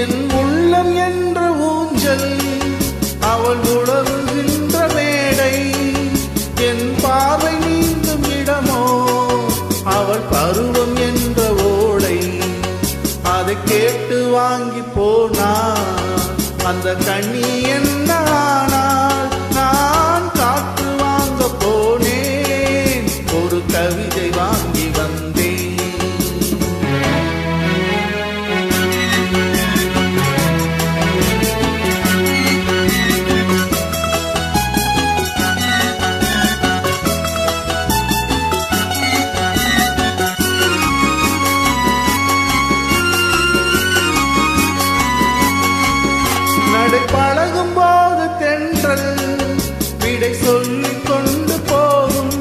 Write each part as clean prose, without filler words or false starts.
என் உள்ளம் என்ற ஊஞ்சல், அவள் உழவுகின்ற மேடை, என் பார்வை நீந்தும் இடமோ அவள் பருவம் என்ற ஓடை. அதை கேட்டு வாங்கி போனா அந்த கண்ணி என்ன ஆனாள்? நான் காற்று வாங்க போனேன், ஒரு கவிதை வாங்கி வந்தேன். பழகும் போது தென்றல் விடை சொல்லிக் கொண்டு போகும்,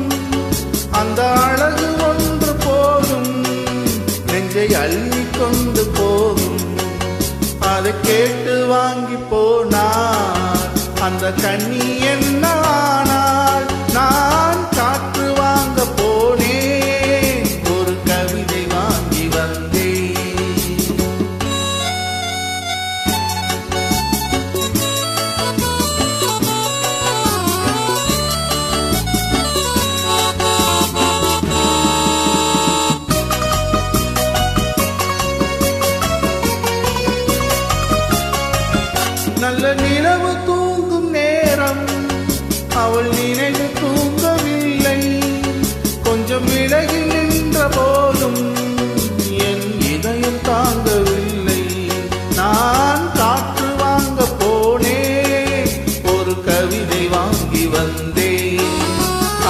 அந்த அழகு ஒன்று போதும் நெஞ்சை அள்ளி கொண்டு போகும். அதை கேட்டு வாங்கி போனார் அந்த கண்ணி என்ன ஆனாள்? நான் காற்று வாங்க போனேன், ஒரு கவிதை வாங்கி வந்தேன். நல்ல நிலவு தூங்கும் நேரம் அவள் நினைவு தூங்கவில்லை, கொஞ்சம் விலகி நின்ற போதும் என் இதயம் தாங்கவில்லை. நான் காற்று வாங்க போனேன், ஒரு கவிதை வாங்கி வந்தேன்.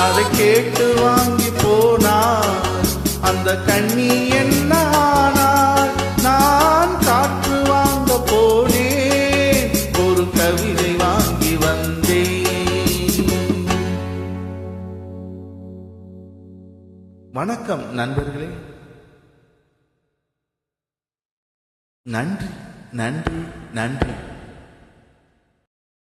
அதை கேட்டு வாங்கி போனார் அந்த கண்ணி என்ன ஆனாள்? நான் காற்று வாங்க போனேன், ஒரு கவிதை வாங்கி வந்தேன். வணக்கம் நண்பர்களே. நன்றி நன்றி நன்றி.